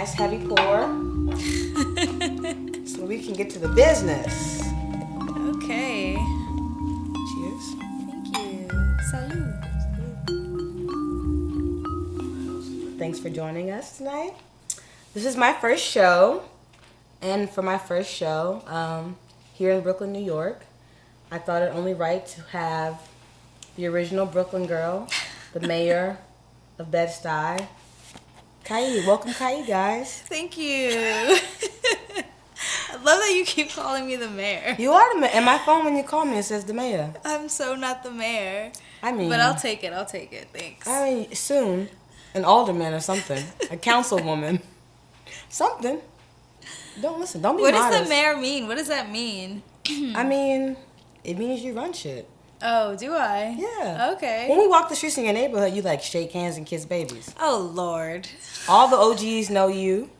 nice heavy pour so we can get to the business. Okay. Cheers. Thank you. Salud. Thanks for joining us tonight. This is my first show, and for my first show here in Brooklyn, New York, I thought it only right to have the original Brooklyn girl, the mayor of Bed-Stuy, Kai. Welcome, Kai, guys. Thank you. I love that you keep calling me the mayor. You are the mayor. In my phone, when you call me, it says the mayor. I'm so not the mayor. I mean, but I'll take it. Thanks. I mean, soon, an alderman or something, a councilwoman, something. Don't listen. Don't be What modest. does the mayor mean? What does that mean? I mean, it means you run shit. Oh, do I? Yeah. Okay. When we walk the streets in your neighborhood, you like shake hands and kiss babies. Oh, Lord. All the OGs know you.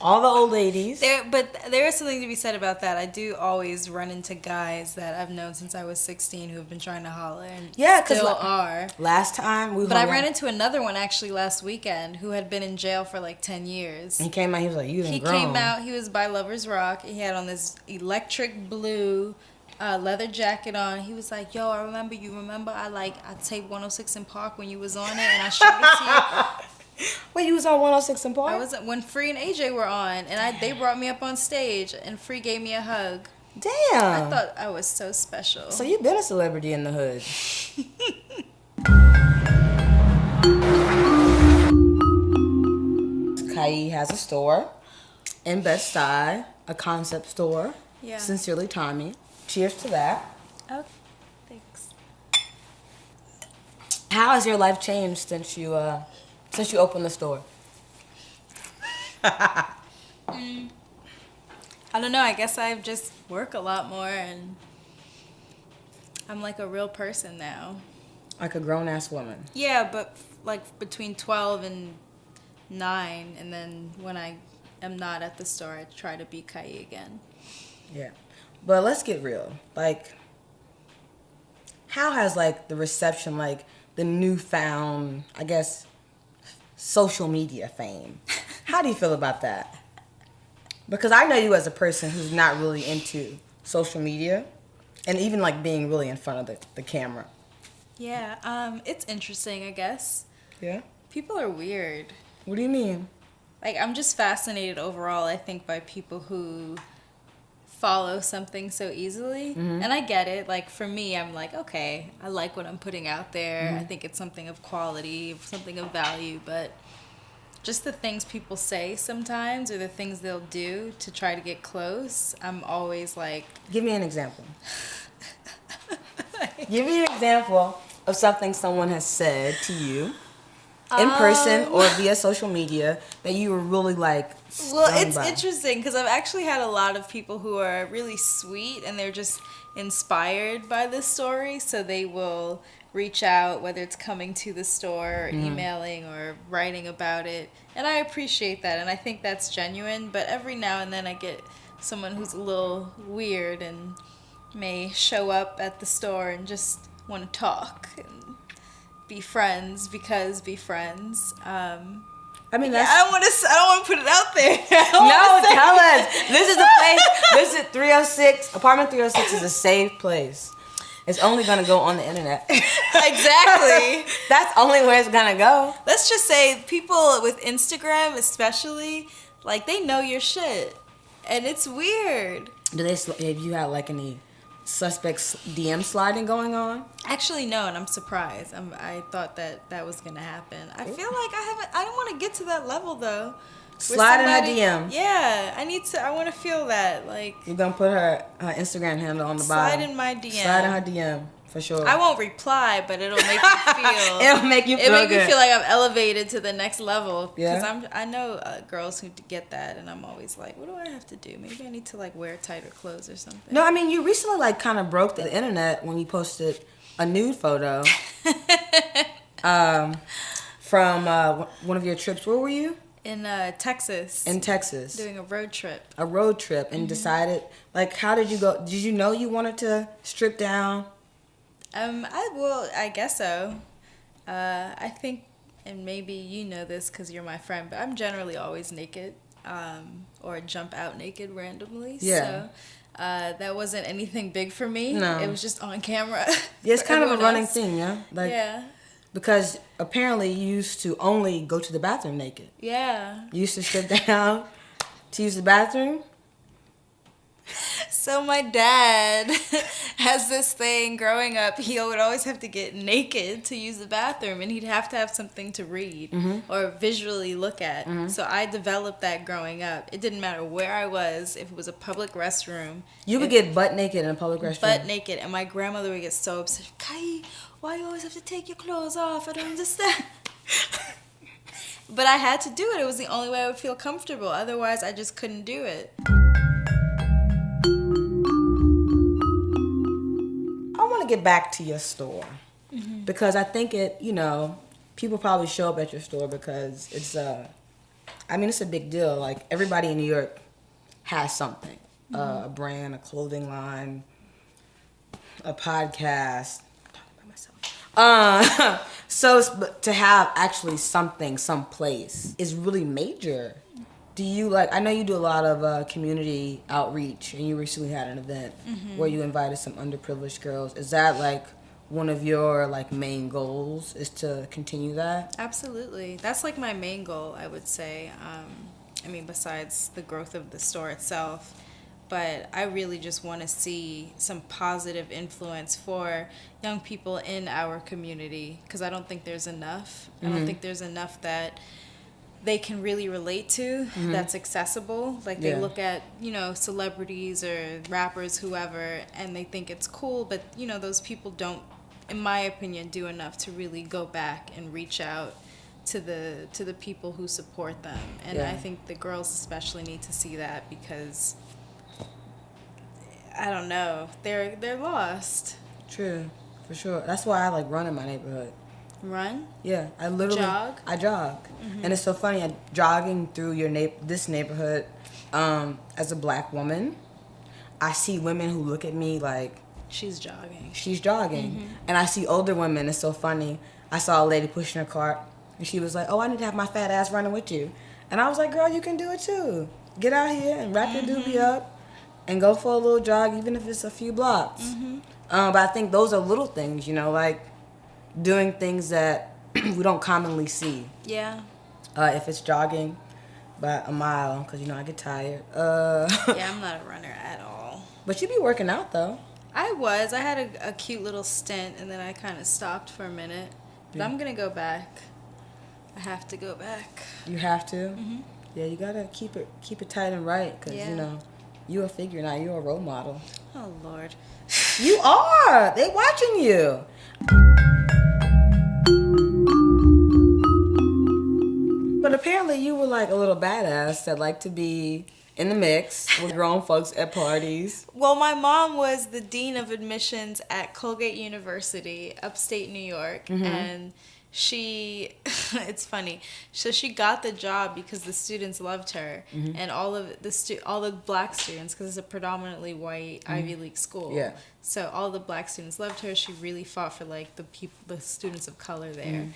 All the old ladies. But there is something to be said about that. I do always run into guys that I've known since I was 16 who have been trying to holler and still are. Last time we But I ran into another one actually last weekend who had been in jail for like 10 years. He came out, he was like, you done grown. He came out, he was by Lover's Rock. He had on this electric blue leather jacket on. He was like, yo, I remember I taped 106 in Park when you was on it and I showed it to you. Wait, you was on 106 in Park? I was when Free and AJ were on, and they brought me up on stage, and Free gave me a hug. Damn. I thought I was so special. So you've been a celebrity in the hood. Kai has a store in Bed-Stuy, a concept store. Yeah. Sincerely, Tommy. Cheers to that. Oh, thanks. How has your life changed since you opened the store? I don't know. I guess I just work a lot more, and I'm like a real person now. Like a grown-ass woman. Yeah, but like between 12 and 9, and then when I am not at the store, I try to be Kai again. Yeah. But let's get real. Like, how has, like, the reception, like, the newfound, I guess, social media fame, how do you feel about that? Because I know you as a person who's not really into social media and even, like, being really in front of the camera. Yeah, it's interesting, I guess. Yeah? People are weird. What do you mean? Like, I'm just fascinated overall, I think, by people who follow something so easily. Mm-hmm. And I get it. Like, for me, I'm like, okay, I like what I'm putting out there. Mm-hmm. I think it's something of quality, something of value. But just the things people say sometimes or the things they'll do to try to get close, I'm always like... Give me an example. Give me an example of something someone has said to you in person or via social media that you were really like well, it's interesting because I've actually had a lot of people who are really sweet and they're just inspired by this story, so they will reach out, whether it's coming to the store or emailing or writing about it, and I appreciate that, and I think that's genuine. But every now and then I get someone who's a little weird and may show up at the store and just want to talk and be friends because be friends. I mean, that's... I don't want to put it out there. No, tell us. This is the place. This is 306. Apartment 306 is a safe place. It's only gonna go on the internet. Exactly. That's only where it's gonna go. Let's just say people with Instagram, especially, like they know your shit, and it's weird. Have you had like any suspects DM sliding going on? Actually, no, and I'm surprised. I thought that was gonna happen. I feel like I don't want to get to that level though. Slide in her DM. Yeah, I want to feel that. Like, you're gonna put her Instagram handle on the bottom. Slide in my DM. Slide in her DM for sure. I won't reply, but it'll make me feel. It'll make you feel good. It'll make me feel like I'm elevated to the next level. Yeah. Because I know girls who get that, and I'm always like, what do I have to do? Maybe I need to like wear tighter clothes or something. No, I mean you recently like kind of broke the internet when you posted a nude photo from one of your trips. Where were you? In Texas. In Texas. Doing a road trip. And decided, like, how did you go? Did you know you wanted to strip down? I guess so. I think and maybe you know this because you're my friend, but I'm generally always naked, or jump out naked randomly. Yeah. So that wasn't anything big for me. No. It was just on camera. Yeah, it's for kind of a everyone running else. thing, yeah? Like, Yeah. because apparently you used to only go to the bathroom naked. Yeah. You used to sit down to use the bathroom. So my dad has this thing growing up. He would always have to get naked to use the bathroom, and he'd have to have something to read or visually look at. So I developed that growing up. It didn't matter where I was, if it was a public restroom. You would get butt naked in a public restroom. Butt naked, and my grandmother would get so upset. Kai, why you always have to take your clothes off? I don't understand. But I had to do it. It was the only way I would feel comfortable. Otherwise, I just couldn't do it. I want to get back to your store because I think it, people probably show up at your store because it's it's a big deal. Like everybody in New York has something, a brand, a clothing line, a podcast. I'm talking about myself. But to have actually something, someplace is really major. Do you I know you do a lot of community outreach, and you recently had an event where you invited some underprivileged girls. Is that one of your main goals, is to continue that? Absolutely. That's my main goal, I would say. Besides the growth of the store itself, but I really just want to see some positive influence for young people in our community, because I don't think there's enough. I don't think there's enough that they can really relate to, that's accessible. They look at, celebrities or rappers, whoever, and they think it's cool, but, those people don't, in my opinion, do enough to really go back and reach out to the people who support them. And I think the girls especially need to see that, because I don't know, they're lost. True, for sure. That's why I run in my neighborhood. Run? Yeah, I literally Jog? I jog, and it's so funny. I'm jogging through this neighborhood as a black woman. I see women who look at me like She's jogging. she's jogging, and I see older women. It's so funny. I saw a lady pushing her cart, and she was like, "Oh, I need to have my fat ass running with you," and I was like, "Girl, you can do it too. Get out here and wrap your doobie up, and go for a little jog, even if it's a few blocks." But I think those are little things, doing things that we don't commonly see. Yeah. If it's jogging by a mile, because I get tired. Yeah, I'm not a runner at all. But you be working out though. I had a cute little stint, and then I kind of stopped for a minute. But I'm gonna go back. I have to go back. You have to. Yeah, you gotta keep it tight and right, because you a figure now. You're a role model. Oh Lord. You are. They watching you. But apparently you were a little badass that liked to be in the mix with grown folks at parties. Well, my mom was the dean of admissions at Colgate University, upstate New York, and she, it's funny, so she got the job because the students loved her, and all the black students, because it's a predominantly white Ivy League school. Yeah. So all the black students loved her. She really fought for the students of color there.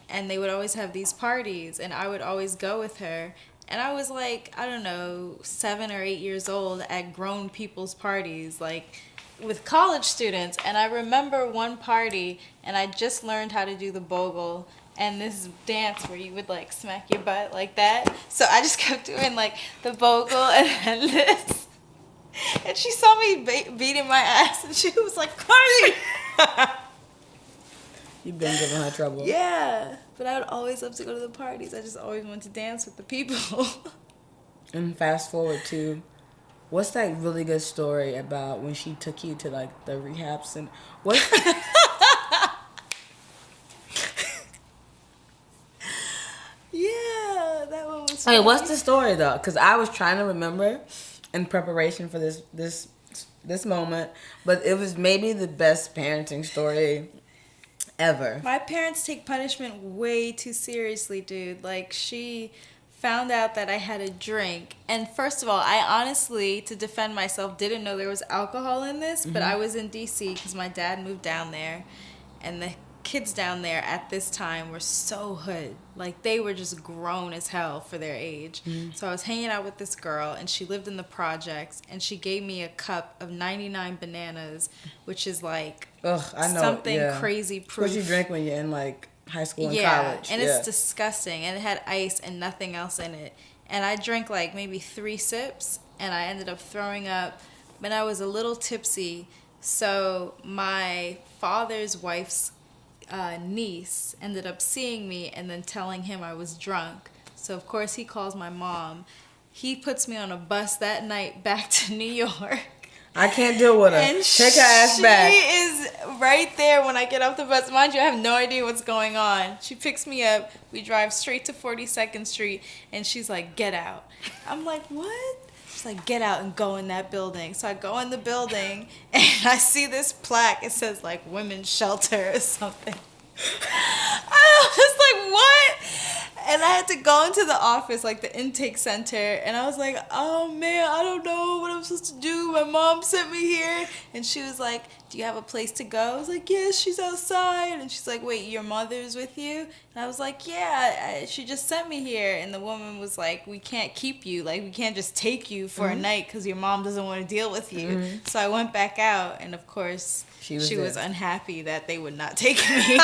And they would always have these parties, and I would always go with her. And I was I don't know, 7 or 8 years old at grown people's parties, with college students. And I remember one party, and I just learned how to do the bogle and this dance where you would smack your butt like that. So I just kept doing the bogle and then this. And she saw me beating my ass, and she was like, "Carly!" You've been giving her trouble. Yeah, but I would always love to go to the parties. I just always wanted to dance with the people. And fast forward to, what's that really good story about when she took you to the rehabs and what? Yeah, that one was. Hey, what's the story though? Because I was trying to remember in preparation for this moment, but it was maybe the best parenting story ever. My parents take punishment way too seriously, dude. She found out that I had a drink. And first of all, I honestly, to defend myself, didn't know there was alcohol in this. But I was in D.C. because my dad moved down there. And the kids down there at this time were so hood. Like, they were just grown as hell for their age. So I was hanging out with this girl, and she lived in the projects, and she gave me a cup of 99 bananas, which is like something crazy proof. What you drink when you're in like high school and college. And it's disgusting. And it had ice and nothing else in it. And I drank like maybe 3 sips, and I ended up throwing up. But I was a little tipsy. So my father's wife's niece ended up seeing me and then telling him I was drunk. So of course he calls my mom. He puts me on a bus that night back to New York. I can't deal with her. And Take her ass back. She is right there when I get off the bus. Mind you, I have no idea what's going on. She picks me up. We drive straight to 42nd Street, and she's like, "Get out." I'm like, "What?" She's like, "Get out and go in that building." So I go in the building, and I see this plaque. It says like women's shelter or something. I was like, "What?" And I had to go into the office, like the intake center, and I was like, "Oh man, I don't know what I'm supposed to do. My mom sent me here." And she was like, "Do you have a place to go?" I was like, "Yes, she's outside." And she's like, "Wait, your mother's with you?" And I was like, "Yeah, she just sent me here." And the woman was like, "We can't keep you. Like, we can't just take you for a night because your mom doesn't want to deal with you." So I went back out, and of course, she was unhappy that they would not take me.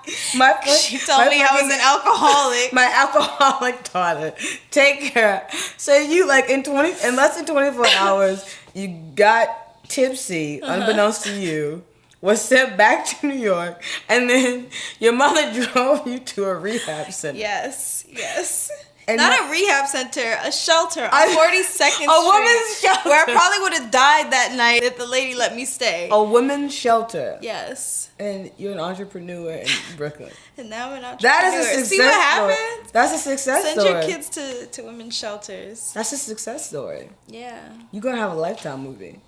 She told me I was an alcoholic. My alcoholic daughter. Take her. So you like in less than 24 hours, you got tipsy, unbeknownst to you, was sent back to New York, and then your mother drove you to a rehab center. Yes. And not a rehab center, a shelter on 42nd Street. A women's shelter. Where I probably would have died that night if the lady let me stay. A women's shelter. Yes. And you're an entrepreneur in Brooklyn. And now I'm an entrepreneur. That is a success See what story. happens? That's a success Send story. your kids to women's shelters. That's a success story. Yeah. You're going to have a Lifetime movie.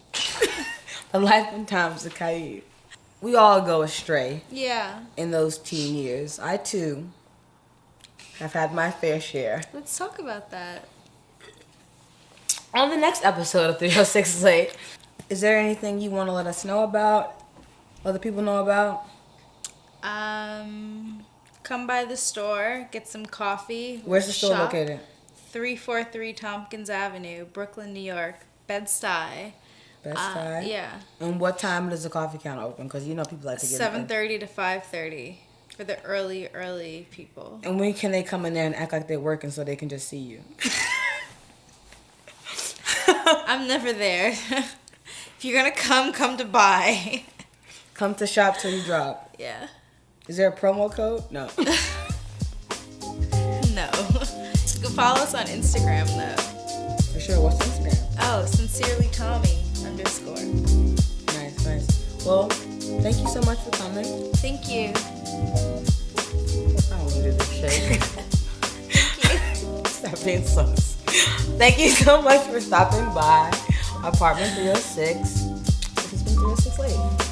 A Life and Times of Kaid. We all go astray. Yeah. In those teen years. I, too, have had my fair share. Let's talk about that. On the next episode of 306 Late, is there anything you want to let us know about? Other people know about? Come by the store, get some coffee. Where's the store located? 343 Tompkins Avenue, Brooklyn, New York. Bed-Stuy. Bed-Stuy? Yeah. And what time does the coffee counter open? Because you know people like to get 7:30 to 5:30 for the early people. And when can they come in there and act like they're working so they can just see you? I'm never there. If you're gonna come to buy. Come to shop till you drop. Yeah. Is there a promo code? No. No. You can follow us on Instagram though. For sure. What's Instagram? Oh, sincerely Tommy _ Nice. Well, thank you so much for coming. Thank you. I don't want to do this shit. Thank you. Stop being sus. Thank you so much for stopping by Apartment 306. This has been 306 Late.